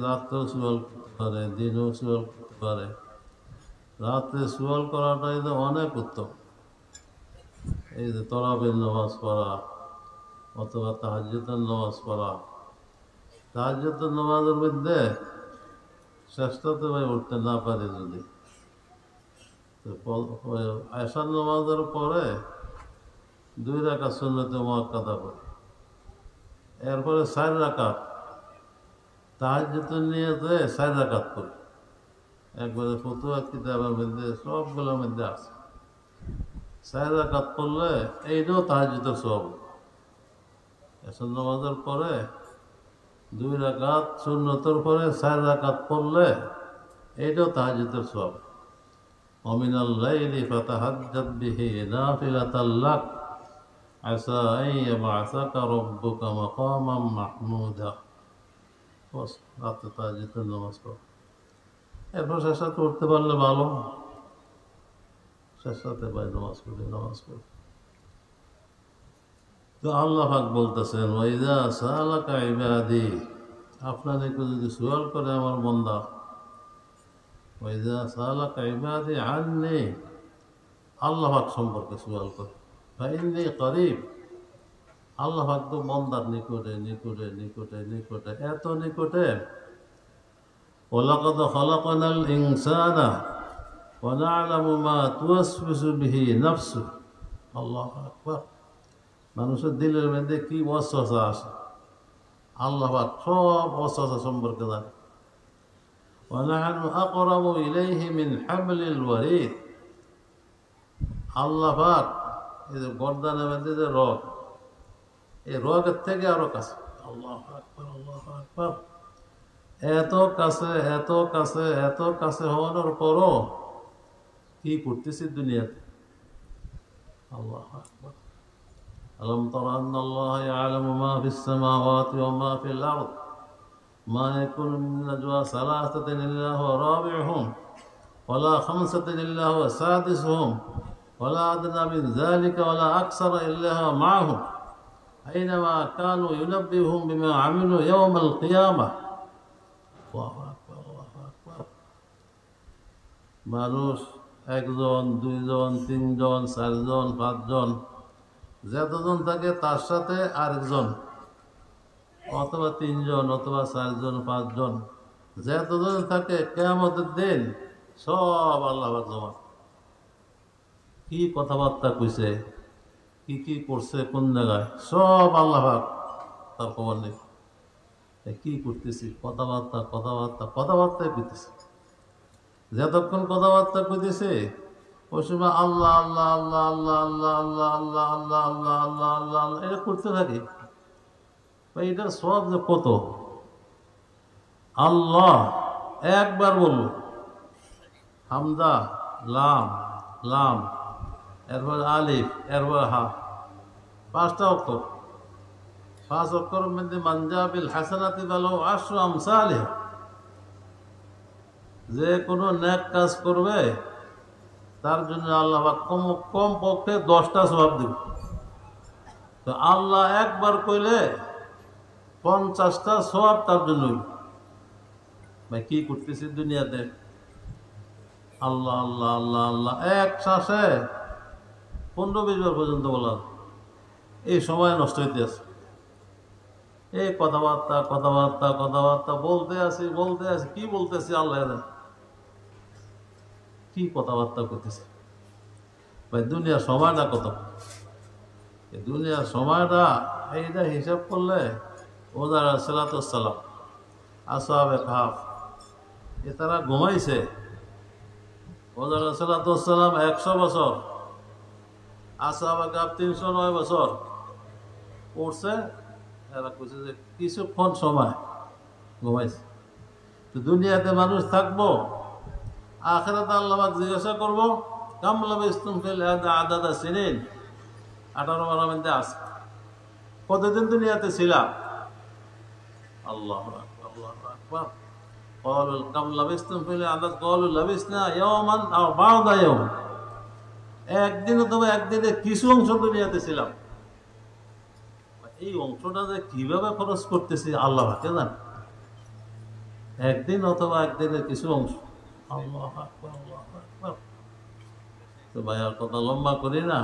রাত্রেও সুয়াল করতে পারে, দিনেও সুয়াল করতে পারে। রাত্রে সুয়াল করাটাই তো অনেক উত্তম। এই যে তরাবের নামাজ পড়া অথবা তাহাজ্জুদের নামাজ পড়া। তাহাজ্জুদের নামাজের মধ্যে শেষটাতে ভাই উঠতে না পারে যদি, আশার নামাজের পরে 2 রাকাত সুন্নতে মুআক্কাদা পড়ে, এরপরে 4 রাকাত তাহাজ্জুদের নিয়তে 4 রাকাত পড়ে। একবারে ফতুয়া কিতাবের মধ্যে সবগুলোর মধ্যে আছে 4 রাকাত পড়লে এইটাও তাহাজ্জুদের সওয়াব। এশার নামাজের পরে 2 রাকাত সুন্নতের পরে 4 রাকাত পড়লে এইটাও তাহাজ্জুদের সওয়াব। ওয়ামিনাল লাইলি ফাতাহাজ্জাদ বিহি নাফিলাতাল লাক আসা আন ইয়াবআসাকা রাব্বুকা মাকামান মাহমুদা। বস রাতে তাহাজ্জুদের নামাজ পড়ো, এরপর শেষরাতে উঠতে পারলে ভালো। শেষরাতে ভাই নামাজ পড়ি। তো আল্লাহ পাক বলতেছেন, ওয়াইদা সালাকা ইবাদি, আপনাদেরকে যদি সুয়াল করে আমার বান্দা, ওয়াইদা সালাকা ইবাদি আননি, আল্লাহ পাক সম্পর্কে সুয়াল করে, ফাইন্নী করিব, আল্লাহ পাক তো বান্দার নিকটে নিকটে নিকটে নিকটে, এত নিকটে। ওয়ালাকাদ খালাকনাল ইনসানা ওয়া না'লামু মা তুওয়াসওয়িসু বিহি নাফসু। আল্লাহু আকবার। মানুষের দিলের মধ্যে কি ওয়াসওয়াসা আসে আল্লাহ পাক সব ওয়াসওয়াসা সম্পর্কে জানে। ওয়া নাহনু আকরাবু ইলাইহি মিন হাবলিল ওয়ারিদ, আল্লাহ পাক এই যে গর্দানের মধ্যে যে রগ, এই রগের থেকে আরো কাছে। আল্লাহু আকবার, আল্লাহু আকবার। এত কাছে এত কাছে এত কাছে হওয়ার পরও কি করতেছি দুনিয়াতে। আল্লাহু আকবার। ألم تر أن الله يعلم ما في السماوات وما في الأرض ما يكون من نجوى 3 إلا هو رابعهم ولا 5 إلا هو سادسهم ولا أدنى من ذلك ولا أكثر إلا هو معهم أينما كانوا ينبئهم بما عملوا يوم القيامة. الله أكبر الله أكبر. মানুষ 1 জন 2 জন 3 জন 4 জন 5 জন যতজন থাকে তার সাথে আরেকজন, অথবা 3 জন অথবা 4 জন 5 জন, যতজন থাকে কিয়ামতের দিন সব আল্লাহ পাক জমা। কি কথাবার্তা কইছে, কি কি করছে, কোন জায়গায়, সব আল্লাহ পাক তার খবর নেই। কি করতেছি, কথাবার্তা কথাবার্তা কথাবার্তায় কইতেছি। যতক্ষণ কথাবার্তা কইতেছে ওই সময় আল্লাহ আল্লাহ আল্লাহ আল্লাহ আল্লাহ আল্লাহ আল্লাহ আল্লাহ আল্লাহ আল্লাহ আল্লাহ আল্লাহ এটা করতে থাকে। এটার সব যে কত। আল্লাহ একবার বলল, হামদা লাম লাম, এরপর আলিফ, এরপর হা, 5টা অক্ষর। 5 অক্ষরের মধ্যে মানজা বিল হাসানাতি ফালাহু 10 আমসালিহা, যে কোনো নেক কাজ করবে তার জন্য আল্লাহ কম পক্ষে 10টা সওয়াব দিবে। তো আল্লাহ একবার কইলে 50টা সওয়াব তার জন্য। ভাই কি করতেছি দুনিয়াতে, আল্লাহ আল্লাহ আল্লাহ আল্লাহ এক শ্বাসে 15-20 বার পর্যন্ত বলা, এই সময় নষ্ট হইতে আছে। এই কথাবার্তা কথাবার্তা কথাবার্তা বলতে আছি কি বলতেছি আল্লাহ জানে, কি কথাবার্তা করতেছে। ভাই দুনিয়ার সময়টা কত, দুনিয়ার সময়টা এইটা হিসাব করলে ওদের সালাতুসসালাম আসহাবে কাহফ এ তারা ঘুমাইছে। ওদের সালাতুসসালাম 100 বছর, আসহাবে কাহফ 309 বছর পড়ছে। এরা কইছে যে কিছুক্ষণ সময় ঘুমাইছে। তো দুনিয়াতে মানুষ থাকবো, আখিরাতে আল্লাহ পাক জিজ্ঞাসা করবো কাম লাবিসতুম ফিল আরদি আদাদা সিনিন, 18 মধ্যে আছে কতদিন দুনিয়াতে ছিলাম। আল্লাহু আকবার আল্লাহু আকবার। ক্বালু কাম লাবিসতুম ফিল আদাদ ক্বালু লাবিসনা ইয়াওমান আও বা'দা ইয়াওম, একদিন অথবা একদিনে কিছু অংশ দুনিয়াতে ছিলাম। এই অংশটা যে কিভাবে খরচ করতেছি আল্লাহ পাক জানেন। একদিন অথবা একদিনের কিছু অংশ। আল্লাহু আকবার, আল্লাহু আকবার। তো ভাই আর কথা লম্বা করি না।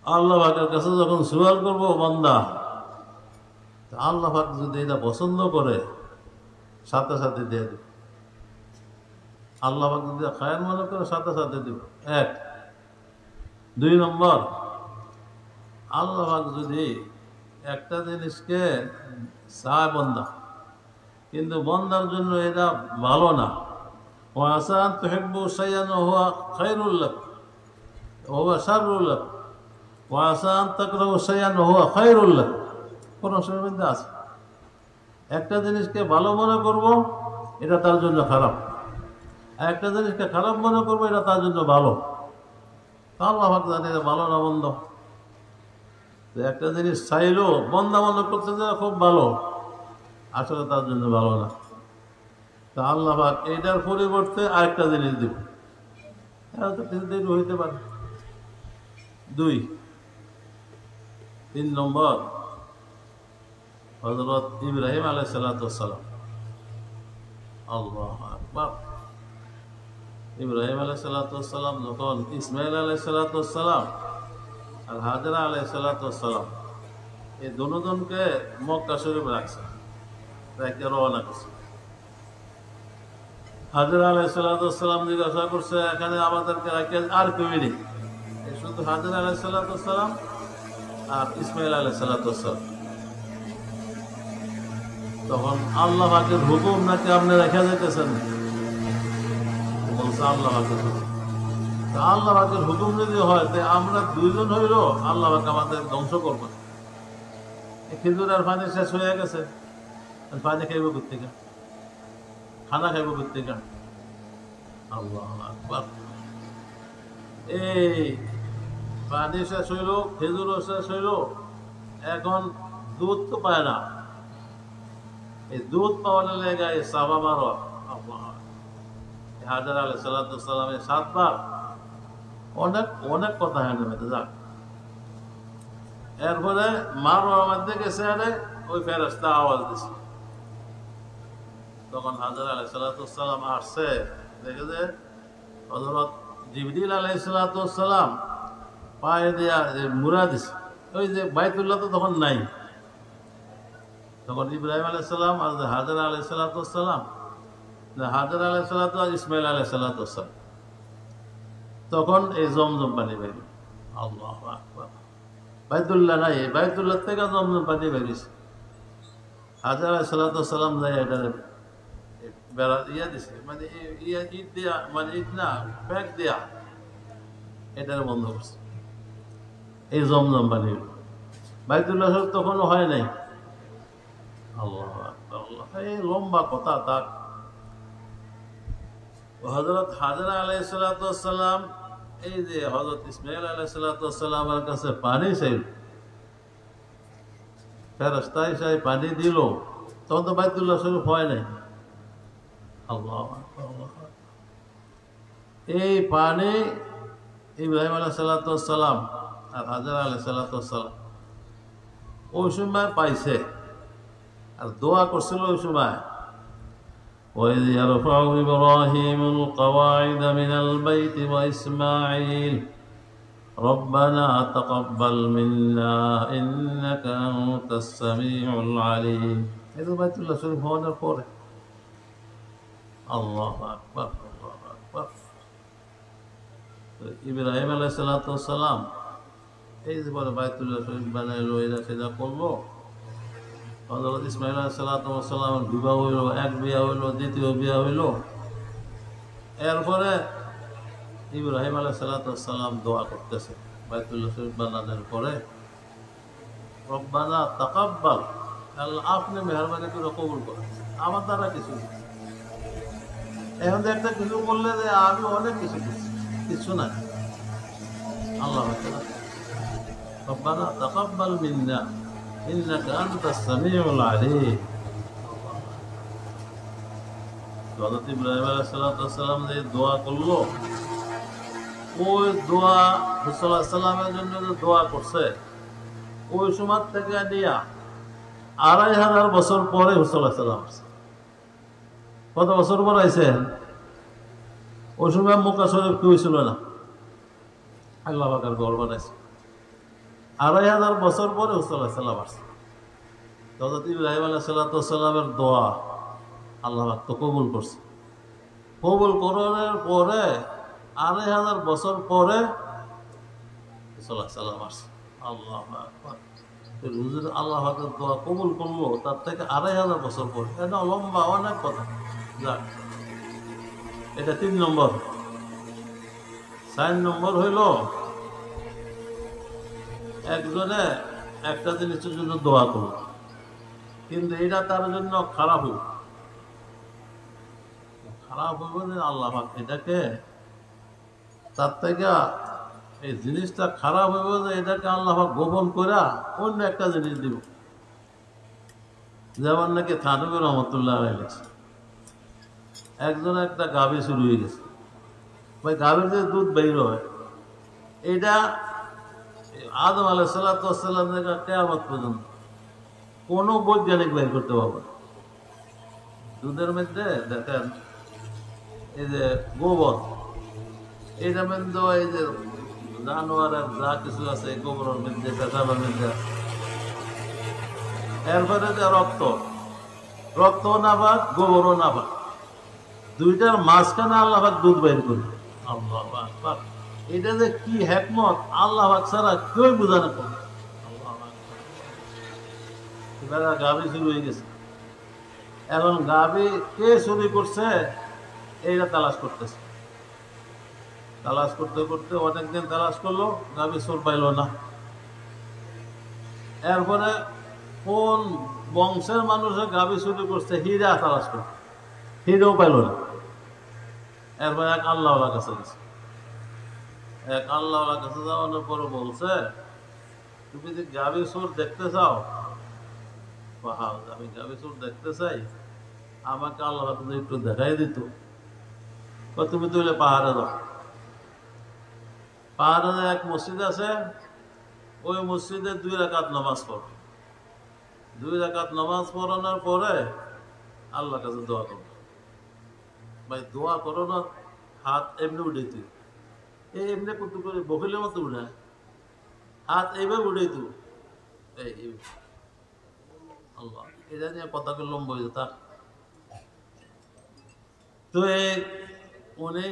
আল্লাহ পাকের কাছে যখন সুয়াল করবো বান্দা, আল্লাহ পাক যদি এটা পছন্দ করে সাথে সাথে দিয়ে দেব। আল্লাহ পাক যদি খায়ের মনে করে সাথে সাথে দেব। এক। দুই নম্বর, আল্লাহ পাক যদি একটা জিনিসকে চায় বন্দা, কিন্তু বন্দার জন্য এটা ভালো না, ওয়াসান তুহিব্বু শাইআন ওয়া হুয়া খায়রুল লাক ওয়া হুয়া শাররুল লাক ওয়াসান তাকরাহু শাইআন ওয়া হুয়া খায়রুল লাক। কোন মধ্যে আছে একটা জিনিসকে ভালো মনে করব, এটা তার জন্য খারাপ, আর একটা জিনিসকে খারাপ মনে করবো, এটা তার জন্য ভালো। আল্লাহ পাক জানে এটা ভালো না মন্দ। একটা জিনিস চাইলো বন্দা মনে করতে যে খুব ভালো, আসলে তার জন্য ভালো না। তা আল্লাহ পাক এইটার পরিবর্তে আরেকটা জিনিস দিব, এটা তো কিছুদিন হইতে পারে। দুই। তিন নম্বর, হযরত ইব্রাহিম আলাইহিস সালাম। আল্লাহু আকবার। ইব্রাহিম আলাইহিস সালাম যখন ইসমাইল আলাইহিস সালাম আর হাজরা আলাইহিস সালাম এই দুজনকে মক্কা শরীফ রাখছে, রেখে রওনা করছে। হাজরা আলাইহিস সালাম জিজ্ঞাসা করছে, এখানে আমাদেরকে রেখে আর কেউ নেই, শুধু হাজরা আলাইহিস সালাম আর ইসমাইল আলাইহিস সালাম। তখন আল্লাহ পাকের হুকুম নাকি আপনি রেখে যেতেছেন? বলছে আল্লাহ পাকের হুকুম। আল্লাহ পাকের হুকুম যদি হয় তো আমরা দুইজন হইল, আল্লাহ পাক আমাদের ধ্বংস করবো। খেজুরের পানি শেষ হয়ে গেছে, পানি খাইব কোথেকে, খানা খাইব কোথেকে? আল্লাহু আকবার। এই পানি শেষ হইল, খেজুরও শেষ হইল, এখন দুধ তো পায় না। এই দুধ পাওয়ার লেগে সাবা মারো হাজরা আলাইহিস সালামের 7 বার অনেক অনেক কথা হেঁটে মেতে যাক। এরপরে মারোয়ার মধ্যে গেছে, ওই ফেরেশতা আওয়াজ দিছে। তখন হাজরা আলাইহিস সালাম আসছে, দেখে যে হযরত জিবরিল আলাইহিস সালাম পায়ে দিয়া মুড়া দিছে। ওই যে বাইতুল্লাহ তো তখন নাই, তখন ইব্রাহিম আলাইহিস সালাম আর হাজরা আলাইহিস সালাম, হাজরা আলাইহিস সালাম আর ইসমাইল আলাইহিস সালাম, তখন এই জমজম পানি বের। আল্লাহু আকবার। বাইতুল্লাহ নাই, বাইতুল্লাহ থেকে জমজম পানি বেরিয়েছে। হাজরা আলাইহিস সালাম যাই এটা বেড়া ইয়া দিছে, মানে ইট দিয়া, মানে ইট না প্যাক দিয়া এটার বন্ধ করছে। এই জমজম পানি বাইতুল্লাহ তখনও হয় নাই। আল্লাহু আকবার, আল্লাহ। এই লম্বা কথা। তাক হযরত হাজরা আলাইহিস সালাম এই যে হযরত ইসমাইল আলাইহিস সালামের কাছে পানি চাইল, ফেরেশতা এসে পানি দিল, তখন তো বাইতুল্লাহ শরীফ হয় নাই। আল্লাহু আকবার, আল্লাহু আকবার। এই পানি ইব্রাহিম আলাইহিস সালাম আর হাজরা আলাইহিস সালাম ওই সময় পাইছে, আর দোয়া করছিল ওই সময়। وإذ يرفع إبراهيم القواعد من البيت وإسماعيل ربنا تقبل منا إنك أنت السميع العليم. هذا بيت الله شريف هون القرى. الله أكبر، الله أكبر. ইব্রাহিম আলাইহিস সালাম এই যে বলে বাইতুল্লাহ শরীফ বানাইলো, এরা সেটা করলো। হযরত ইসমাইল আলাইহিস সালামের বিবাহ হইল, এক বিয়া হইল, দ্বিতীয় বিয়া হইল। এরপরে ইব্রাহিম আলাইহিস সালাম দোয়া করতেছে বাইতুল্লাহ শরীফ বানানোর পরে, রব্বানা তাকাব্বাল, আল্লাহ আপনি মেহরবানি করে কবুল করেন, আমার দ্বারা কিছু নেই। এখন একটা কিছু বললে যে আমি অনেক কিছু করছি, কিছু না। আল্লাহ রব্বানা তাকাব্বাল মিন্না ইন্নাকা আনতাস সামিউল আলিম। হযরত ইব্রাহিম আলাইহিস সালাম যে দোয়া করলো, ওই দোয়া রাসূল সাল্লাল্লাহু আলাইহি ওয়াসাল্লামের জন্য যে দোয়া করছে, ওই সময় থেকে নিয়ে 2500 বছর পরে রাসূল সাল্লাল্লাহু আলাইহি ওয়াসাল্লাম আসছে। কত বছর পর আইছেন? ওই সময় মক্কা শরীফ কেউ ছিল না, আল্লাহ পাকের ঘর বানাইছে। 2500 বছর পরে হুসুল সাল্লাম আসছে। হযরত ইব্রাহিম আলাইহিস সালামের দোয়া আল্লাহ পাক তো কবুল করছে। কবুল করার পরে 2500 বছর পরে হুসুল সাল্লাম আসছে। আল্লাহ আকবার। হুজুর আল্লাহ পাকের দোয়া কবুল করলো তার থেকে 2500 বছর পরে। এটা লম্বা অনেক কথা। যাক, এটা 3 নম্বর। 4 নম্বর হইল একজনে একটা জিনিসের জন্য দোয়া করল, কিন্তু এটা তার জন্য খারাপ হইল। খারাপ হইব যে আল্লাহ পাক এটাকে তার থেকে এই জিনিসটা খারাপ হইব যে এটাকে আল্লাহ পাক গোপন করে অন্য একটা জিনিস দিব। যেমন নাকি থানবী রহমতুল্লাহ আলাইহি একজন একটা গাভী শুরু হয়ে গেছে। ভাই গাভীর যে দুধ বের হয় এটা আদম আলাইহিস সালাম থেকে কিয়ামত পর্যন্ত কোনো বৈজ্ঞানিক বের করতে পারবে না। দুধের মধ্যে দেখেন এই যে গোবর, এইটা মধ্যে এই যে জানোয়ারের যা কিছু আছে গোবরের মধ্যে পেশাবের মধ্যে, এরপরে যে রক্ত নাবাদ গোবরও নাবাদ, দুইটার মাঝখানে আল্লাহ পাক দুধ বের করে। আল্লাহু আকবার। এটা যে কি হিকমত আল্লাহ পাক ছাড়া কেউ বোঝা না পারে। আল্লাহু আকবার। এবার গাভী শুরু হয়ে গেছে। এখন গাভী কে চুরি করছে এইটা তালাশ করতেছে। তালাশ করতে করতে অনেকদিন তালাশ করলো, গাভী চোর পাইল না। এরপরে কোন বংশের মানুষের গাভী চুরি করছে হীরা তালাশ করছে, হীরাও পাইল না। এরপরে এক আল্লাহওয়ালার কাছে গেছে। এক আল্লাহওয়ালার কাছে যাওয়ানোর পরে বলছে, তুমি যদি গাভী চোর দেখতে চাও, আমি গাভী চোর দেখতে চাই, আমাকে আল্লাহ তুমি একটু দেখাই দিত। তুমি তাহলে পাহাড়ে যাও। পাহাড়ে এক মসজিদ আছে, ওই মসজিদে 2 রাকাত নামাজ পড়ো। 2 রাকাত নামাজ পড়ানোর পরে আল্লাহর কাছে দোয়া করো। ভাই দোয়া করো না, হাত এমনি উঠেছি, এই এমনি করতে করে বকিলের মতো উঠে হাত এইভাবে উঠেইতো। এই আল্লাহ, এটা নিয়ে কথাকে লম্বা হয়ে যেত। তো উনি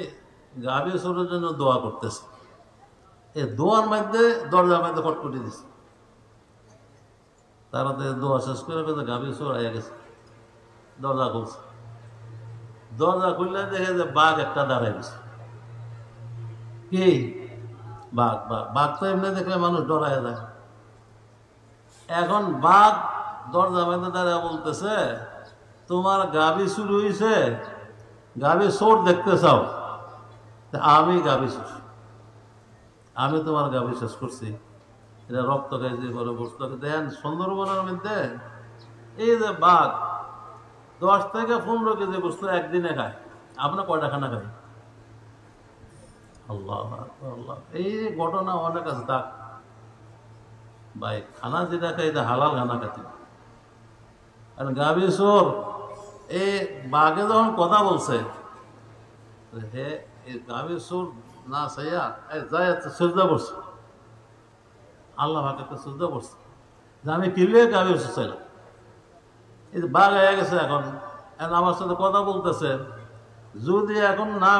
গাভী চোরের জন্য দোয়া করতেছে। এই দোয়ার মধ্যে দরজার মধ্যে খটখটি দিছে। তাড়াতাড়ি দোয়া শেষ করে গাভী চোর আইয়া গেছে। দরজা খুলছে। দরজা খুললে দেখে যে বাঘ একটা দাঁড়াই গেছে। কি বাঘ? বাঘ তো এমনি দেখলে মানুষ ডরায় যায়। এখন বাঘ দরজা মধ্যে দাঁড়ায় বলতেছে, তোমার গাভী শুরু হয়েছে, গাভী চোর দেখতে চাও? আমি গাভী চোর, আমি তোমার গাভী শেষ করছি। এটা রক্ত খাইছে বলে বসতে দেখেন। সুন্দরবনের মধ্যে এই যে বাঘ 10 থেকে 15 কেজি বস্তু একদিনে খায়, আপনার কয়টা খানা খায়? আল্লাহ আল্লাহ। এই ঘটনা অনেক আছে। তা ভাই খানা যেটা খাই এটা হালাল খানা খাতে। আর গাভী চোর এই বাঘে যখন কথা বলছে, হে এই গাভী চোর না চাইয়া যাই শ্রদ্ধা করছে, আল্লাহ ভাগে একটা শ্রদ্ধা করছে যে আমি কিনলে গাভী চোর চাইলাম। এই যে বাঘ হয়ে গেছে, এখন আমার সাথে কথা বলতেছে, যদি এখন না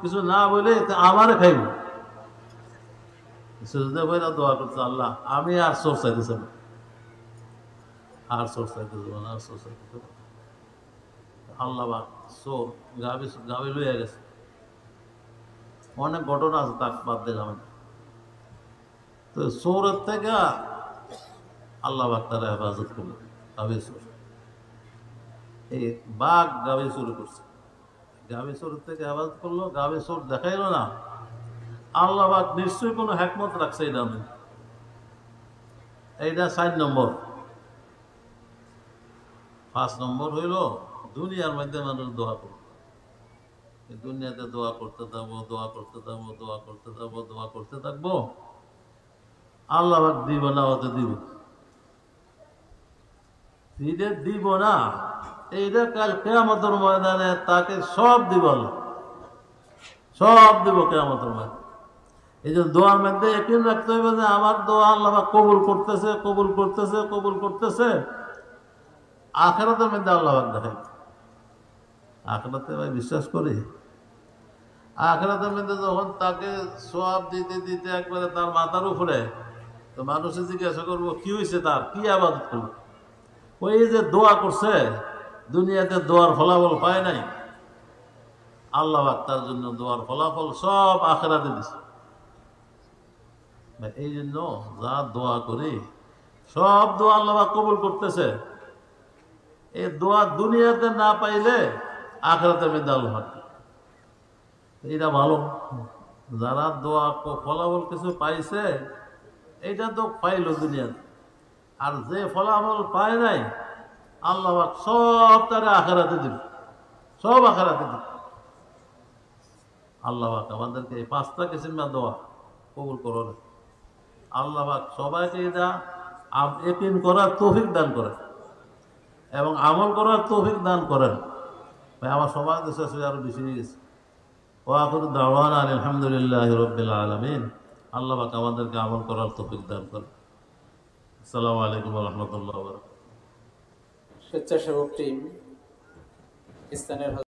কিছু না বলে আমারে খাইব। সেজদা ভাইরা দোয়া করছে, আল্লাহ আমি আর চোর চাইতেছি না, আর চোর চাইতেছি না, আর চোর চাইতেছি না। আল্লাহ চোর গাভী লইয়া গেছে। অনেক ঘটনা আছে, তার বাদ দিলাম। তো চোরের থেকে আল্লাহ তারা হেফাজত করলো। গাভী চোর, এই বাঘ গাভী চুরি করছে, গাভী চোরের থেকে হেফাজত করলো। গাভী চোর দেখাইল না, আল্লাহ নিশ্চয়ই কোনো হিকমত রাখছে এটা। এইটা 4 নম্বর। 5 নম্বর হইল দুনিয়ার মধ্যে মানুষ দোয়া করবে। দুনিয়াতে দোয়া করতে থাকবো, দোয়া করতে থাকবো, দোয়া করতে থাকবো, দোয়া করতে থাকবো, আল্লাহ দিব না, হতে দিব দিব না। এইটা কাল কিয়ামতের ময়দানে তাকে সব দিব আল্লাহ, সব দিব কিয়ামতের ময়দানে। এই যে দোয়ার মধ্যে একদিন রাখতে হবে যে আমার দোয়া আল্লাহ পাক কবুল করতেছে, কবুল করতেছে, কবুল করতেছে। আখিরাতের মধ্যে আল্লাহ পাক দেখেন, আখিরাতে ভাই বিশ্বাস করি, আখিরাতের মধ্যে যখন তাকে সওয়াব দিতে দিতে একবারে তার মাথার উপরে, তো মানুষে জিজ্ঞাসা করবো কি হয়েছে, তার কি আবাদত করলো। ওই যে দোয়া করছে, দুনিয়াতে দোয়ার ফলাফল পায় নাই, আল্লাহ পাক তার জন্য দোয়ার ফলাফল সব আখিরাতে দিছে। এই জন্য যা দোয়া করি সব দোয়া আল্লাহ পাক কবুল করতেছে। এই দোয়া দুনিয়াতে না পাইলে আখিরাতে মধ্যে আল্লাহ পাক, এটা ভালো। যারা দোয়া ফলাফল কিছু পাইছে এইটা তো পাইল দুনিয়াতে, আর যে ফলাফল পায় নাই আল্লাহ পাক সব তারা আখিরাতে দিবে, সব আখিরাতে দিবে। আল্লাহ পাক আমাদেরকে এই 5টা কিসিমের দোয়া কবুল করুন। আল্লাহ পাক সবাইকে এটা ইয়াকিন করার তৌফিক দান করেন এবং আমল করার তৌফিক দান করেন। ভাই আমার সবাই দেশে আরো বেশি হয়ে গেছে। ওয়াখিরু দাওয়ানা আলহামদুলিল্লাহি রাব্বিল আলামিন। আল্লাহ পাক আমাদেরকে আমল করার তৌফিক দান করেন। আসসালামু আলাইকুম ওয়া রাহমাতুল্লাহি ওয়া বারাকাতুহু। স্বেচ্ছাসেবক টিম স্থানের